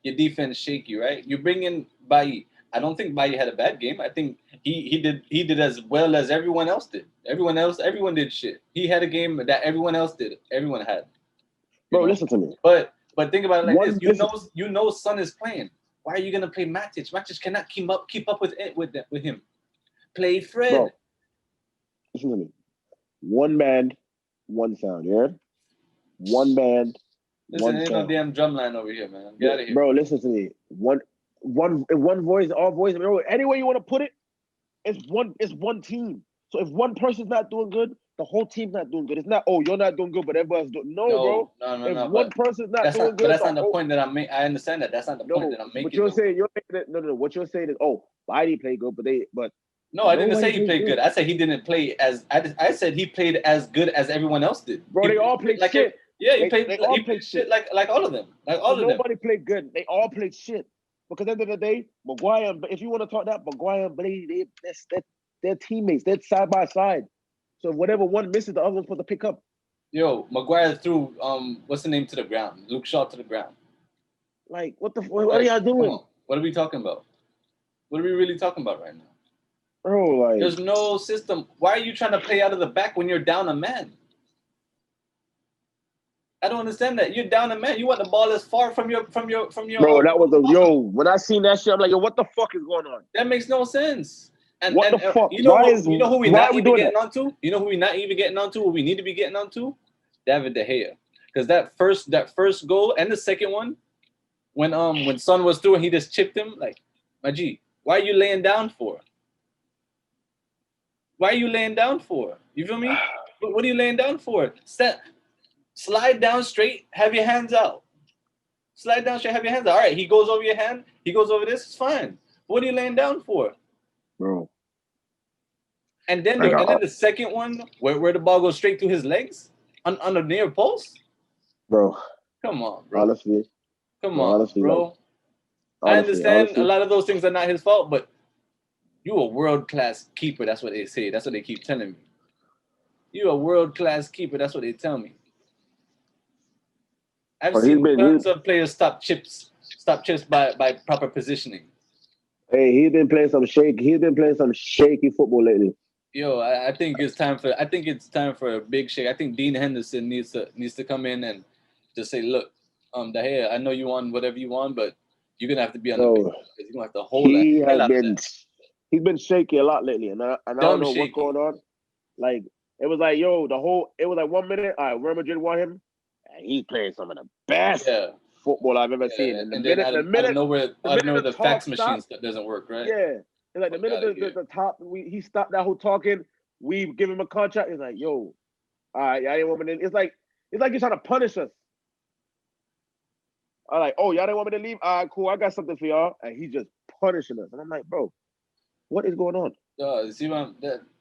your defense shaky, right? You bring in Bailly. I don't think Bailly had a bad game. I think he did as well as everyone else did. Everyone did shit. He had a game that everyone else did. Everyone had. Bro, listen to me. But think about it like this. You know Son is playing. Why are you gonna play Matic? Matic cannot keep up with him. Play Fred. Bro, listen to me. One band, one sound, yeah? One band, listen, ain't no damn drumline over here, man. Get out of here. Bro, listen to me. One voice, all voices. Bro, any way you want to put it, it's one team. So if one person's not doing good, the whole team's not doing good. It's not, oh, you're not doing good, but everybody's doing. No, bro. No. If one person's not doing good, but that's not the point that I'm making. I understand that. That's not the point that I'm making. But you're saying no. What you're saying is, oh, Biden played good, but no, I didn't say he played good. I said he didn't play as. I said he played as good as everyone else did. Bro, they all played shit. He played shit like all of them. Like all of them. Nobody played good. They all played shit. Because at the end of the day, Maguire, if you want to talk that, Maguire and Brady, they're teammates. They're side by side. So whatever one misses, the other one's supposed to pick up. Yo, Maguire threw what's the name to the ground? Luke Shaw to the ground. Like what are y'all doing? What are we talking about? What are we really talking about right now? Bro, like there's no system. Why are you trying to play out of the back when you're down a man? I don't understand that. You're down a man. You want the ball as far from your. Bro, that was when I seen that shit, I'm like, yo, what the fuck is going on? That makes no sense. And what the fuck? You know who we're not even getting onto? You know who we're not even getting onto? What we need to be getting onto? David De Gea. Because that first goal and the second one, when Son was through and he just chipped him, like, my G, why are you laying down for? Why are you laying down for? You feel me? What are you laying down for? Slide down straight, have your hands out. Slide down straight, have your hands out. All right, he goes over your hand, he goes over this, it's fine. What are you laying down for? Bro. And then the second one, where the ball goes straight through his legs on the near post? Bro. Come on, bro. Honestly. Come on, bro. I understand a lot of those things are not his fault, but you're a world-class keeper. That's what they say. That's what they keep telling me. You're a world-class keeper. That's what they tell me. I've seen tons of players stop chips by proper positioning. Hey, he's been playing some shaky football lately. Yo, I think it's time for a big shake. I think Dean Henderson needs to come in and just say, look, De Gea, I know you want whatever you want, but you're gonna have to be on the bench because you're gonna have to hold that. He's been shaky a lot lately, and I don't know what's going on. Like it was like, yo, it was like 1 minute, all right, Real Madrid want him, and he's playing some of the best football I've ever seen. And the minute the fax machine doesn't work, right? Yeah. It's like the minute the top he stopped that whole talking, we give him a contract. It's like, yo, all right, I ain't woman. It's like you're trying to punish us. I'm like, oh, y'all didn't want me to leave? All right, cool. I got something for y'all. And he's just punishing us. And I'm like, bro, what is going on? See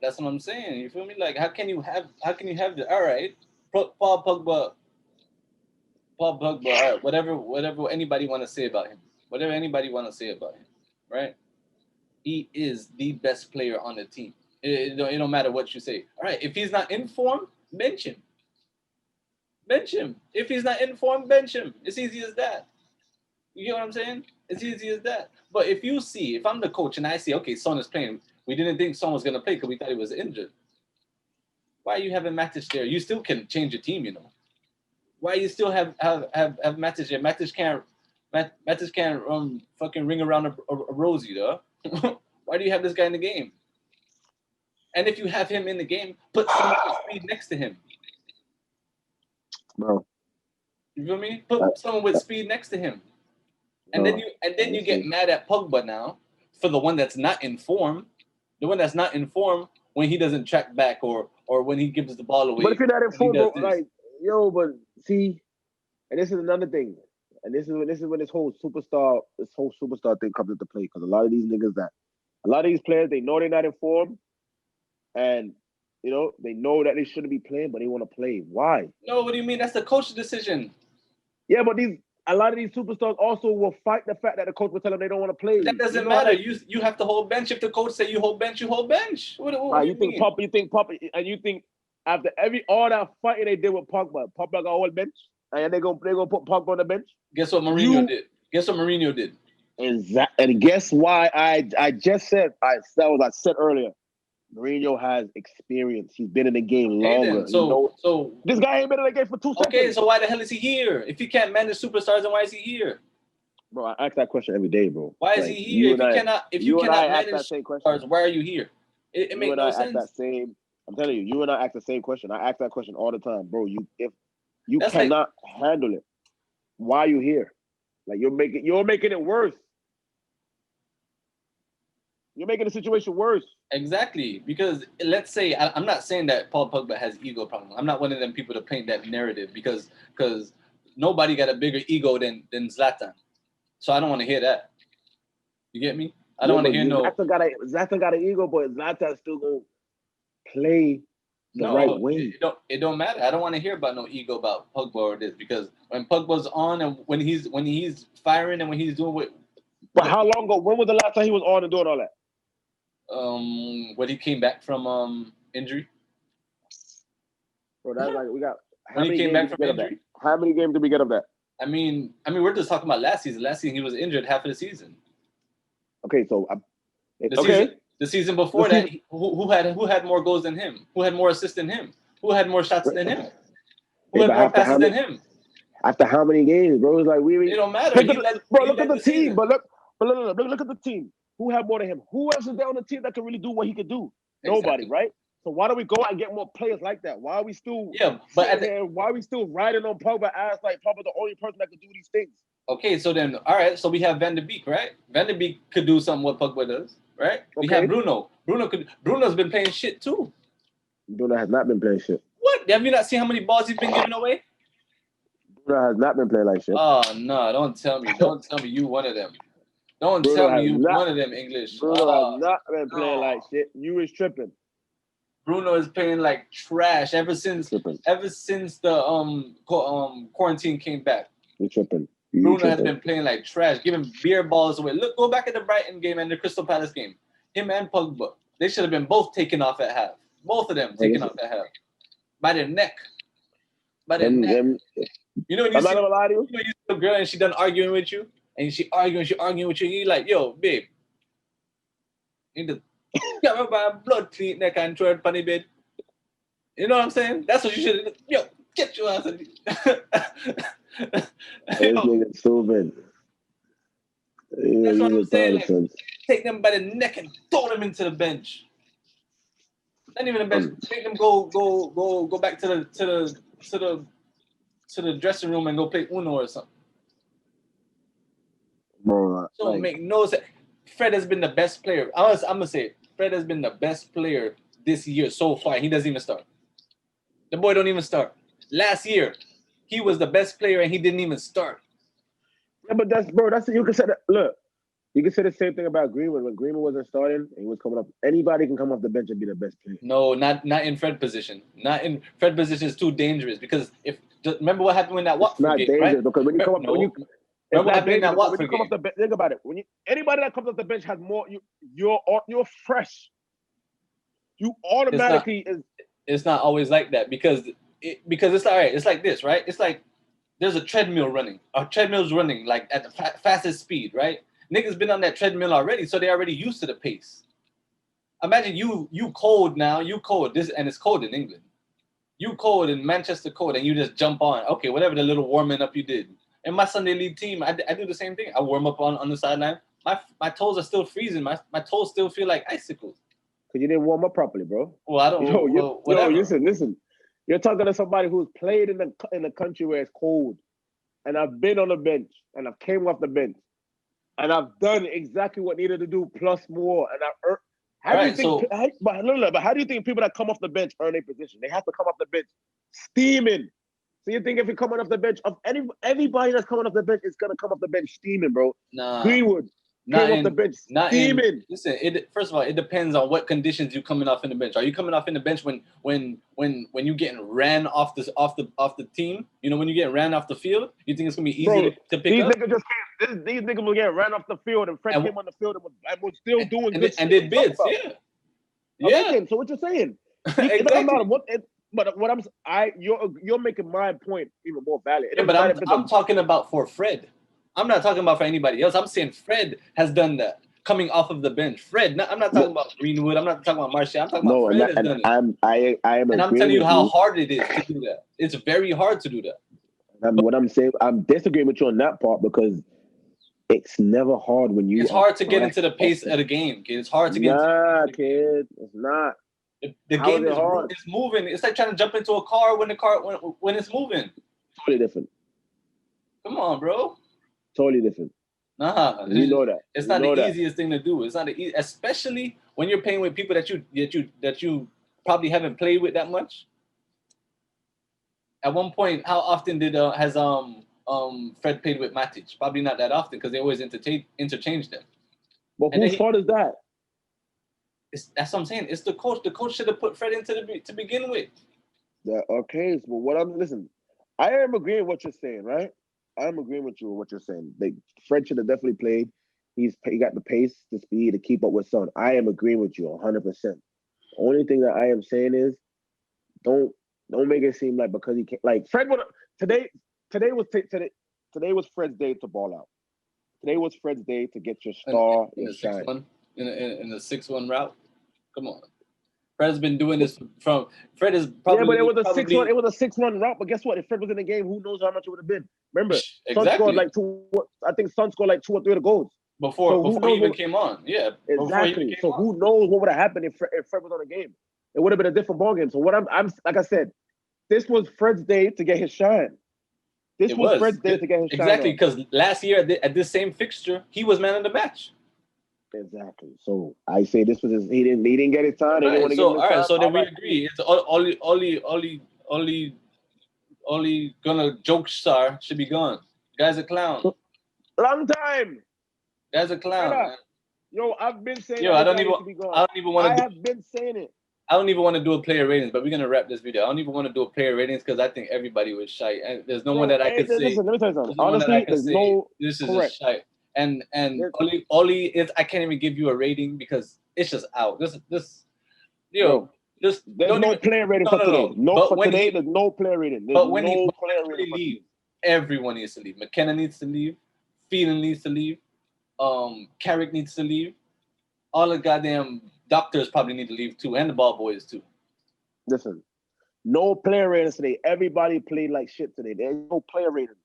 that's what I'm saying. You feel me? Like, how can you have the all right, Paul Pogba, all right, whatever anybody want to say about him, right? He is the best player on the team. It don't matter what you say. All right, if he's not in form, bench him. Bench him. If he's not in form, bench him. It's easy as that. You get what I'm saying? It's easy as that. But if I'm the coach and I see, okay, Son is playing, we didn't think Son was going to play because we thought he was injured. Why are you having Matic there? You still can change your team, you know. Why you still have Matic there? Matic can't fucking ring around a rosy, though. Why do you have this guy in the game? And if you have him in the game, put someone with speed next to him. Bro. You feel me? Put someone with speed next to him. And then you get mad at Pogba now for the one that's not in form. The one that's not in form when he doesn't track back or when he gives the ball away. But if you're not in form, bro, like, yo, but see, and this is another thing. And this is when this whole superstar thing comes into play. Because a lot of these players, they know they're not in form. And you know, they know that they shouldn't be playing, but they want to play. Why? No, what do you mean? That's the coach's decision. Yeah, but a lot of these superstars also will fight the fact that the coach will tell them they don't want to play. That doesn't matter. You have to hold bench. If the coach say you hold bench, you hold bench. What do you think mean? You think Papa, and you think after all that fighting they did with Pogba got hold bench, and they gonna put Pogba on the bench? Guess what Mourinho did? And guess why I just said I said earlier. Mourinho has experience. He's been in the game longer. Then, so this guy ain't been in the game for 2 seconds. Okay, so why the hell is he here? If he can't manage superstars, then why is he here? Bro, I ask that question every day, bro. Why is he here? If you cannot manage superstars, why are you here? It makes no sense. I'm telling you, you and I ask the same question. I ask that question all the time, bro. If you cannot handle it, why are you here? Like you're making it worse. You're making the situation worse. Exactly, because let's say I'm not saying that Paul Pogba has ego problems. I'm not one of them people to paint that narrative because nobody got a bigger ego than Zlatan. So I don't want to hear that. You get me? I don't want to hear no. Zlatan got an ego, but Zlatan still gonna play the right way. It don't matter. I don't want to hear about no ego about Pogba or this because when Pogba's on and when he's firing and when he's doing what. But how long ago? When was the last time he was on and doing all that? When he came back from injury. Bro, that's like we got. When he came back from injury. How many games did we get of that? I mean, we're just talking about last season. Last season he was injured half of the season. Okay, so the season before that, who had more goals than him? Who had more assists than him? Who had more shots than him? Who had more passes than him? After how many games, bro? It's like it don't matter. Look at the team. But look at the team. Who had more than him? Who else is there on the team that can really do what he could do? Exactly. Nobody, right? So why don't we go out and get more players like that? Why are we still why are we still riding on Pogba as like Pogba the only person that could do these things? Okay, so then all right, so we have Van de Beek, right? Van de Beek could do something what Pogba does, right? We have Bruno. Bruno's been playing shit too. Bruno has not been playing shit. What? Have you not seen how many balls he's been giving away? Bruno has not been playing like shit. Oh no, don't tell me you one of them. Don't tell me you one of them English. Bruno has not been playing like shit. You is tripping. Bruno is playing like trash ever since the quarantine came back. You're tripping. Bruno has been playing like trash, giving beer balls away. Look, go back at the Brighton game and the Crystal Palace game. Him and Pogba, they should have been both taken off at half. Both of them taken off at half. By their neck. You know when you see a girl and she done arguing with you, and she arguing with you, and you're like, yo, babe, you need to get my blood clean neck and throw it on the bed. You know what I'm saying? That's what you should have. Yo, get your ass. This nigga's stupid. That's what I'm saying. Like, take them by the neck and throw them into the bench. Not even the bench. Make them go back to the dressing room and go play Uno or something. Bro, don't make no sense. Fred has been the best player. I'm gonna say it. Fred has been the best player this year so far. He doesn't even start. The boy don't even start. Last year, he was the best player and he didn't even start. Yeah, but that's you can say that. Look, you can say the same thing about Greenwood. When Greenwood wasn't starting and he was coming up, anybody can come off the bench and be the best player. No, not in Fred position. Not in Fred position is too dangerous because remember what happened in that It's Watford not game, dangerous right? because when you come up, No. it's Remember what not happened in dangerous that because when you Watford come off game? the bench, think about it. Anybody that comes off the bench has more. You're fresh. You automatically It's not always like that because it's all right. It's like this, right? It's like there's a treadmill running. Our treadmill's running like at the fastest speed, right? Niggas been on that treadmill already, so they're already used to the pace. Imagine you cold now, you cold this, and it's cold in England. You cold in Manchester cold, and you just jump on. Okay, whatever the little warming up you did. In my Sunday league team, I do the same thing. I warm up on the sideline. My toes are still freezing. My toes still feel like icicles. Because you didn't warm up properly, bro. Well, I don't. Whatever. Listen. You're talking to somebody who's played in a country where it's cold, and I've been on the bench, and I've came off the bench, and I've done exactly what needed to do plus more, and how do you think people that come off the bench earn a position? They have to come off the bench steaming. So you think if you're coming off the bench, everybody that's coming off the bench is gonna come off the bench steaming, bro? Nah. Greenwood came off the bench steaming. Listen, first of all, it depends on what conditions you're coming off in the bench. Are you coming off in the bench when you getting ran off the team? You know, when you getting ran off the field, you think it's gonna be easy to pick up? Niggas just came. These niggas will get ran off the field, and Fred came on the field and was still doing good and did bids, yeah. Yeah. So what you're saying? Exactly. You're making my point even more valid. Yeah, but I'm talking about for Fred. I'm not talking about for anybody else. I'm saying Fred has done that coming off of the bench. Fred, I'm not talking about Greenwood. I'm not talking about Martial. I'm talking about Fred has done it. I am. And I'm telling you how hard it is to do that. It's very hard to do that. What I'm saying, I'm disagreeing with you on that part because it's never hard when you. It's hard to get into the pace of the game, kid. It's hard to get. Kid, it's not. The game is moving. It's like trying to jump into a car when it's moving. Totally different. Come on, bro. Totally different. Nah, you know that. It's not the easiest thing to do. It's not especially when you're playing with people that you probably haven't played with that much. At one point, how often has Fred played with Matic? Probably not that often because they always interchange them. But whose fault is that? That's what I'm saying. It's the coach. The coach should have put Fred into to begin with. Yeah, okay, but listen, I am agreeing with what you're saying, right? I'm agreeing with you with what you're saying. Fred should have definitely played. He got the pace, the speed to keep up with Son. I am agreeing with you 100%. The only thing that I am saying is, don't make it seem like because he can't. Like Fred would today was Fred's day to ball out. Today was Fred's day to get your star and shine. In the 6-1 route. Come on. Fred's been doing this from. Fred is probably. Yeah, but it was a 6-1. It was a 6-1 route. But guess what? If Fred was in the game, who knows how much it would have been? Remember, Son scored like I think Son scored like 2 or 3 of the goals before he even came on. Yeah, exactly. So who knows what would have happened if Fred was on the game? It would have been a different ballgame. So what I'm like I said, this was Fred's day to get his shine. This was Fred's day to get his shine. Exactly, because last year at this same fixture, he was man of the match. Exactly. So I say this was he didn't get his time. Right. So then we agree. It's only gonna joke star should be gone. Guy's a clown. Long time. Guy's a clown. Man. Yo, I've been saying. I don't even want to. I have been saying it. I don't even want to do a player ratings, but we're gonna wrap this video. I don't even want to do a player ratings because I think everybody was shy, and there's no one that I could say. Listen, let me tell you something. Honestly, there's no. This is just shy. And Oli is I can't even give you a rating because it's just out. There's no player rating for today. There's no player rating. But when he leave, everyone needs to leave. McKenna needs to leave. Phelan needs to leave. Carrick needs to leave. All the goddamn doctors probably need to leave too, and the ball boys too. Listen, no player ratings today. Everybody played like shit today. There's no player ratings.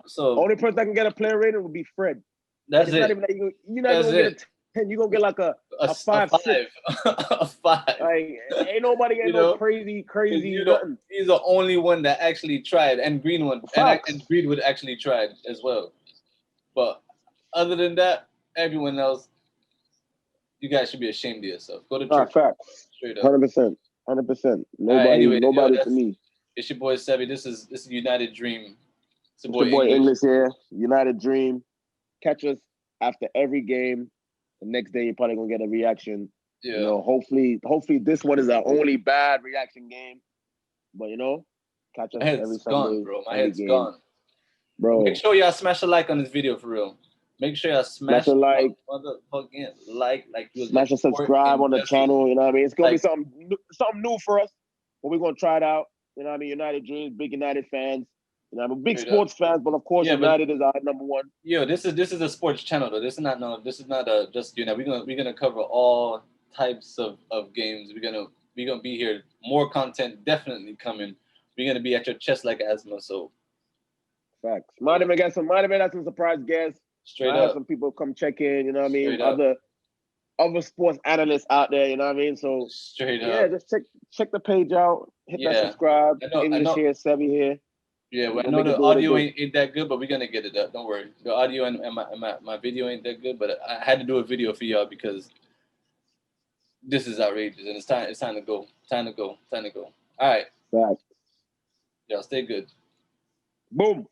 So only person that can get a player rating would be Fred. That's it. Not even like you're not gonna get a 10. You're gonna get like a 5. A 5. Like ain't nobody getting no crazy. Nothing. He's the only one that actually tried, and Greenwood actually tried as well. But other than that, everyone else, you guys should be ashamed of yourself. Go to church. Facts. Straight up. 100%. Nobody to me. It's your boy Sevi. This is United Dream. It's It's your boy English here, Unitedream. Catch us after every game. The next day, you're probably gonna get a reaction. Yeah. You know, hopefully this one is our only bad reaction game. But you know, catch us My head's every Sunday, gone, bro. My every head's game. gone. Bro. Make sure y'all smash a like on this video for real. Make sure y'all smash a like, motherfucking like you smash and subscribe on the channel. You know what I mean? It's gonna be something new for us, but we're gonna try it out. You know what I mean? United Dreams, big United fans. You know, I'm a big sports fans, but of course, United is our number one. Yo, this is a sports channel though. This is not just we're gonna cover all types of games. We're gonna be here. More content definitely coming. We're gonna be at your chest like asthma. So facts. Might have had some surprise guests. Straight up. Some people come check in. You know what I mean? Other sports analysts out there. You know what I mean? So just check the page out. Hit that subscribe. English here, Sevi here. Yeah, well, I know the audio ain't that good, but we're gonna get it up. Don't worry. The audio and my video ain't that good, but I had to do a video for y'all because this is outrageous and it's time to go. Time to go. All right. Right. Y'all stay good. Boom.